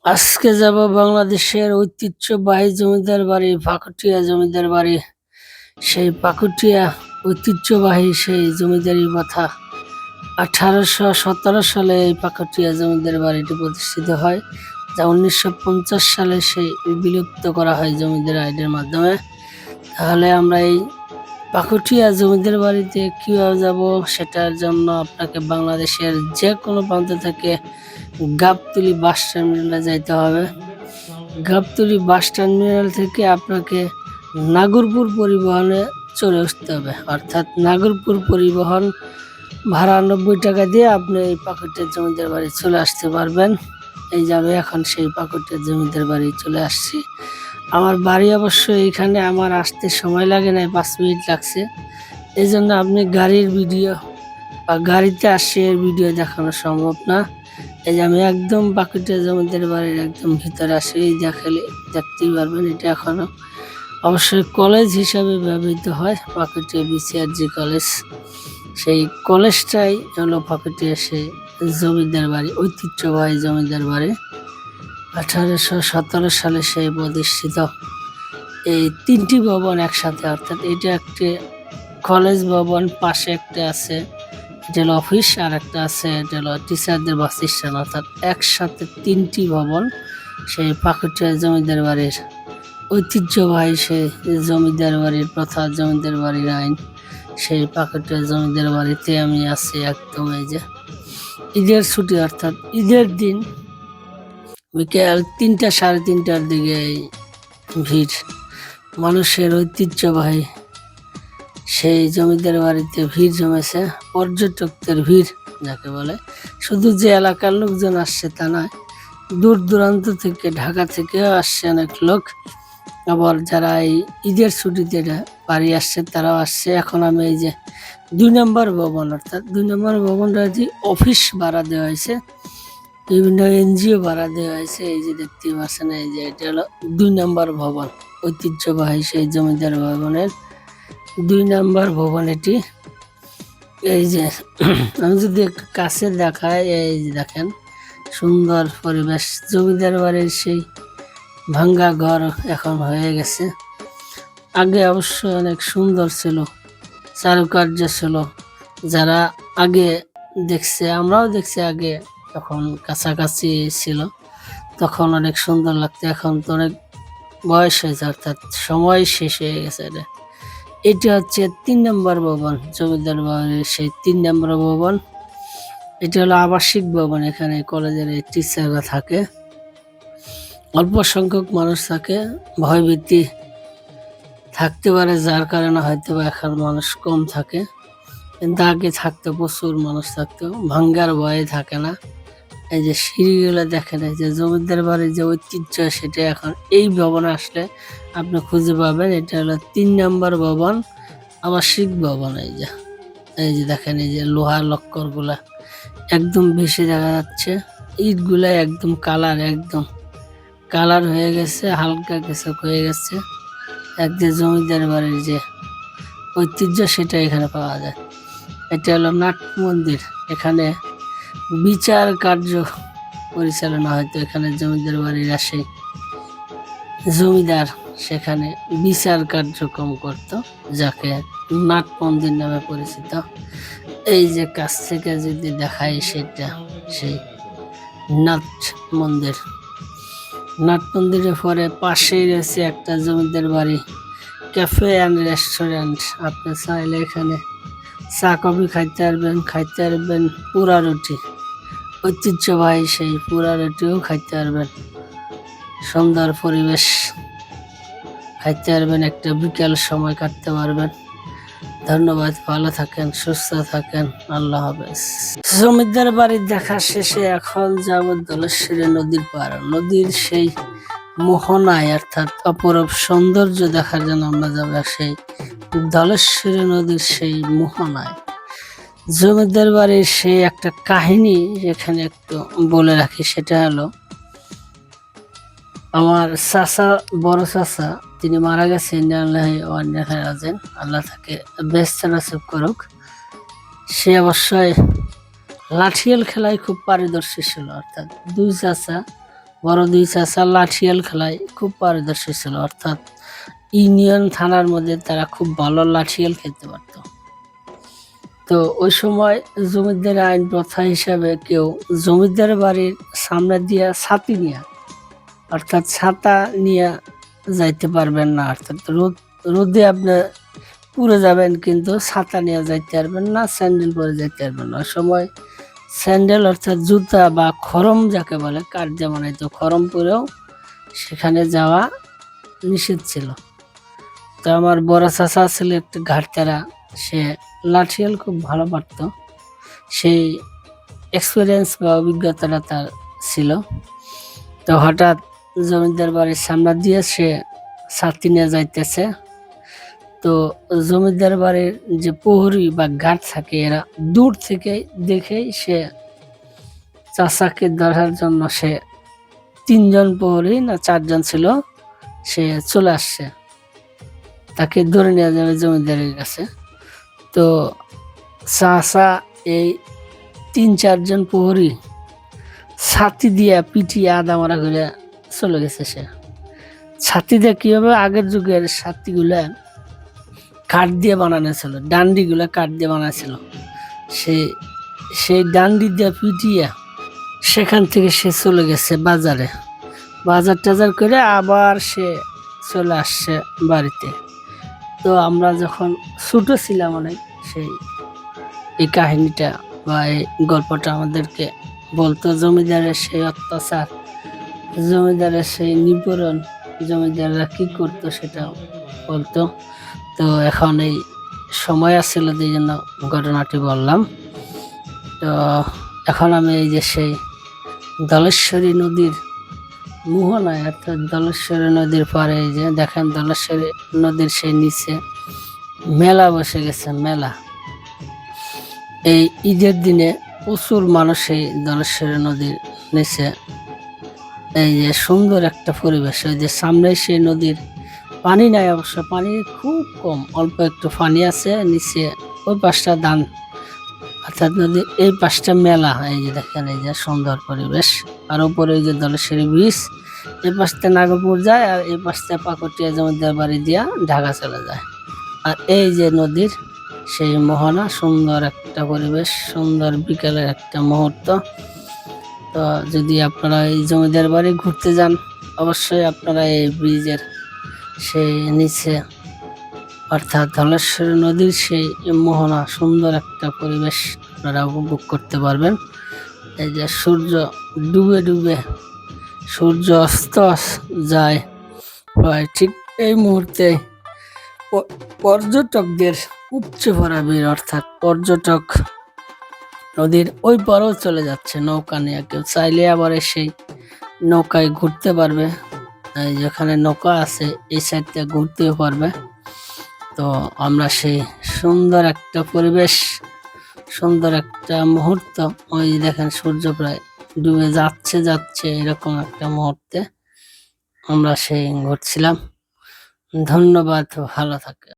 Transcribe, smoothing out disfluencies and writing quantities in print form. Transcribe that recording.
আজকে যাব বাংলাদেশের ঐতিহ্যবাহী জমিদার বাড়ি পাকুটিয়া জমিদার বাড়ি। সেই পাকুটিয়া ঐতিহ্যবাহী সেই জমিদারির কথা। 1817 সালে এই পাকুটিয়া জমিদার বাড়িটি প্রতিষ্ঠিত হয়, যা 1950 সালে সেই বিলুপ্ত করা হয় জমিদার আইনের মাধ্যমে। তাহলে আমরা এই পাকুটিয়া জমিদার বাড়িতে কীভাবে যাব, সেটার জন্য আপনাকে বাংলাদেশের যে কোনো প্রান্ত থেকে গাবতলী বাস টার্মিনালে যাইতে হবে। গাবতলী বাস টার্মিনাল থেকে আপনাকে নাগরপুর পরিবহনে চলে আসতে হবে, অর্থাৎ নাগরপুর পরিবহন ভাড়া 90 টাকা দিয়ে আপনি এই পাকুটিয়া জমিদার বাড়ি চলে আসতে পারবেন। এই যে আমি এখন সেই পাকুটিয়া জমিদার বাড়ি চলে আসছি। আমার বাড়ি অবশ্য এইখানে, আমার আসতে সময় লাগে না, 5 মিনিট লাগছে। এই জন্য আপনি গাড়ির ভিডিও বা গাড়িতে আসছে এর ভিডিও দেখানো সম্ভব না। এই যে আমি একদম পাকুটিয়া জমিদার বাড়ির একদম ভিতরে আসি, এই দেখতেই পারবেন। এটা এখনো অবশ্যই কলেজ হিসাবে ব্যবহৃত হয়, পাকুটিয়া বিসিআরজি কলেজ। সেই কলেজটাই হলো পাকুটিয়া সেই জমিদার বাড়ি, ঐতিহ্যবাহী জমিদার বাড়ি। 1817 সালে সেই প্রতিষ্ঠিত। এই 3টি ভবন একসাথে, অর্থাৎ এটা একটি কলেজ ভবন, পাশে একটা আছে এটা হলো অফিস, আর একটা আছে এটা হলো টিচারদের বাস স্ট্যান্ড, অর্থাৎ একসাথে 3টি ভবন সেই পাকুটিয়া জমিদার বাড়ির ঐতিহ্যবাহী সেই জমিদার বাড়ির প্রথা, জমিদার বাড়ির আইন। সেই পাকুটিয়া জমিদার বাড়িতে আমি আছি একদম। এই যে ঈদের ছুটি, অর্থাৎ ঈদের দিন বিকেল 3টা সাড়ে 3টার দিকে ভিড়, মানুষের ঐতিহ্যবাহী সেই জমিদার বাড়িতে ভিড় জমেছে, পর্যটকদের ভিড় যাকে বলে। শুধু যে এলাকার লোকজন আসছে তা নয়, দূর দূরান্ত থেকে, ঢাকা থেকেও আসছে অনেক লোক। আবার যারা এই ঈদের ছুটিতে বাড়ি আসছে তারাও আসছে। এখন আমি এই যে 2 নম্বর ভবন, অর্থাৎ 2 নম্বর ভবনটা অফিস ভাড়া দেওয়া হয়েছে, বিভিন্ন এনজিও ভাড়া দেওয়া হয়েছে। এই যে দেখতে পাচ্ছেন, এই যে এটা হলো 2 নম্বর ভবন, ঐতিহ্যবাহী সেই জমিদার ভবনের 2 নম্বর ভবন এটি। এই যে আমি যদি একটু কাছে দেখাই, এই যে দেখেন সুন্দর পরিবেশ। জমিদার বাড়ির সেই ভাঙ্গা ঘর এখন হয়ে গেছে, আগে অবশ্য অনেক সুন্দর ছিল, চারুকার্য ছিল। যারা আগে দেখছে, আমরাও দেখছি আগে, তখন কাছাকাছি ছিল, তখন অনেক সুন্দর লাগতো। এখন তো অনেক বয়স হয়েছে, অর্থাৎ সময় শেষ হয়ে গেছে। এটা হচ্ছে 3 নম্বর ভবন, জমিদার বাড়ির সেই 3 নম্বর ভবন। এটা হলো আবাসিক ভবন, এখানে কলেজের টিচাররা থাকে, অল্প সংখ্যক মানুষ থাকে, ভয়ভীতি থাকতে পারে যার কারণে হয়তো এখন মানুষ কম থাকে, কিন্তু আগে থাকতো, প্রচুর মানুষ থাকতো, ভাঙ্গার ভয়ে থাকে না। এই যে সিঁড়িগুলো দেখেন, এই যে জমিদার বাড়ির যে ঐতিহ্য সেটা এখন এই ভবনে আসলে আপনি খুঁজে পাবেন। এটা হলো 3 নম্বর ভবন, আবাসিক ভবন। এই যে দেখেন, এই যে লোহার লক্কর গুলা একদম বেশি দেখা যাচ্ছে, ইট গুলা একদম কালার হয়ে গেছে, হালকা কিছু হয়ে গেছে। একদম জমিদার বাড়ির যে ঐতিহ্য সেটা এখানে পাওয়া যায়। এটা হলো নাট মন্দির, এখানে বিচার কার্য পরিচালনা হয়তো, এখানে জমিদার বাড়ির আসে জমিদার সেখানে বিচার কার্যক্রম করত, যাকে নাট মন্দির নামে পরিচিত। এই যে কাছ থেকে যদি দেখাই, সেটা সেই নাট মন্দির। নাট মন্দিরের পরে পাশেই রয়েছে একটা জমিদার বাড়ি ক্যাফে অ্যান্ড রেস্টুরেন্ট। আপনি চাইলে এখানে চা কফি খাইতে পারবেন, পোড়া রুটি, ঐতিহ্যবাহী সেই পোড়া রুটিও খাইতে পারবেন। সুন্দর পরিবেশ, খাইতে পারবেন, একটা বিকেল সময় কাটতে পারবেন। ধন্যবাদ, ভালো থাকেন, সুস্থ থাকেন, আল্লাহ হাফেজ। জমিদার বাড়ি দেখা শেষে এখন যাব ধলেশ্বরী নদীর পার। নদীর সেই মোহনায়, অর্থাৎ অপরূপ সৌন্দর্য দেখার জন্য আমরা যাব সেই ধলেশ্বরী নদীর সেই মোহনায়। জমিদার বাড়ির সেই একটা কাহিনী এখানে একটু বলে রাখি, সেটা হলো আমার চাচা, বড় চাচা, তিনি মারা গেছেন, আল্লাহ তাকে বেহেশত নসিব করুক। সে অবশ্যই লাঠিয়াল খেলায় খুব পারদর্শী ছিল, অর্থাৎ 2 চাচা বড় দুই চাচা লাঠিয়াল খেলায় খুব পারদর্শী ছিল, অর্থাৎ ইউনিয়ন থানার মধ্যে তারা খুব ভালো লাঠিয়াল খেলতে পারত। তো ওই সময় জমিদার আইন প্রথা হিসাবে কেউ জমিদার বাড়ির সামনে দিয়ে ছাতি নিয়ে, অর্থাৎ ছাতা নিয়ে যাইতে পারবেন না, অর্থাৎ রোদে আপনি পুড়ে যাবেন কিন্তু ছাতা নিয়ে যাইতে পারবেন না, স্যান্ডেল পরে যাইতে পারবেন না। ওই সময় স্যান্ডেল অর্থাৎ জুতা বা খরম যাকে বলে, কাঠ দিয়ে বানাইত, খরম পরেও সেখানে যাওয়া নিষেধ ছিল। তো আমার বড় চাচা ছিল একটু ঘাটতেরা, সে লাঠিয়াল খুব ভালো পারত, সেই এক্সপিরিয়েন্স বা অভিজ্ঞতাটা তার ছিল। তো হঠাৎ জমিদার বাড়ির সামনে দিয়ে সে ছাতি নিয়ে যাইতেছে। তো জমিদার বাড়ির যে প্রহরী বা গার্ড থাকে, এরা দূর থেকে দেখেই সে চাচাকে ধরার জন্য সে 3জন প্রহরী না 4জন ছিল, সে চলে আসছে, তাকে ধরে নিয়ে যাবে জমিদারের কাছে। তো চাচা এই 3-4জন প্রহরী ছাতি দিয়া পিটিয়ে আদা মারা করে চলে গেছে। সে ছাতি দিয়ে কীভাবে, আগের যুগের ছাতিগুলা কাঠ দিয়ে বানানো ছিল, ডান্ডিগুলা কাঠ দিয়ে বানাছিল, সেই ডান্ডি দিয়ে পিটিয়ে সেখান থেকে সে চলে গেছে বাজারে, বাজার টাজার করে আবার সে চলে আসছে বাড়িতে। তো আমরা যখন ছোট ছিলাম অনেক, এই কাহিনীটা বা এই গল্পটা আমাদেরকে বলতো, জমিদারের সেই অত্যাচার, জমিদারের সেই নিপীড়ন, জমিদাররা কী করতো সেটা বলতো। তো এখন এই সময় আসছিল এই জন্য ঘটনাটি বললাম। তো এখন আমি এই যে সেই ধলেশ্বরী নদীর মোহনায়, অর্থাৎ ধলেশ্বরী নদীর পাড়ে, এই যে দেখেন ধলেশ্বরী নদীর সেই নিচে মেলা বসে গেছে। মেলা এই ঈদের দিনে প্রচুর মানুষ এই ধলেশ্বরী নদীর নিচে, এই যে সুন্দর একটা পরিবেশ। ওই যে সামনে সেই নদীর পানি নাই, অবশ্য পানি খুব কম, অল্প একটু পানি আছে নিচে, ওই পাশটা ধান, অর্থাৎ নদীর এই পাশটা মেলা। এই যে দেখেন এই যে সুন্দর পরিবেশ, আর উপরে ওই যে ধলেশ্বরী ব্রিজ, এই পাশটা নাগরপুর যায় আর এই পাশটা পাকুটিয়া জমিদার বাড়ি দিয়া ঢাকা চলে যায়। আর এই যে নদীর সেই মোহনা, সুন্দর একটা পরিবেশ, সুন্দর বিকেলের একটা মুহূর্ত। তো যদি আপনারা এই জমিদার বাড়ি ঘুরতে যান, অবশ্যই আপনারা এই ব্রিজের সেই নিচে, অর্থাৎ ধলেশ্বরী নদীর সেই মোহনা, সুন্দর একটা পরিবেশ আপনারা উপভোগ করতে পারবেন। এই যে সূর্য ডুবে ডুবে সূর্য অস্ত যায় প্রায় ঠিক এই মুহূর্তে পর্যটকদের উপচে পড়া ভিড়, অর্থাৎ পর্যটক নদীর ওই পারেও চলে যাচ্ছে নৌকা নিয়ে, কেউ চাইলে আবার সেই নৌকায় ঘুরতে পারবে, যেখানে নৌকা আছে এই সাইডটা ঘুরতেও পারবে। তো আমরা সেই সুন্দর একটা পরিবেশ, সুন্দর একটা মুহূর্ত, ওই দেখেন সূর্য প্রায় ডুবে যাচ্ছে এরকম একটা মুহূর্তে আমরা সেই ঘুরছিলাম। ধন্যবাদ, ভালো থাকে।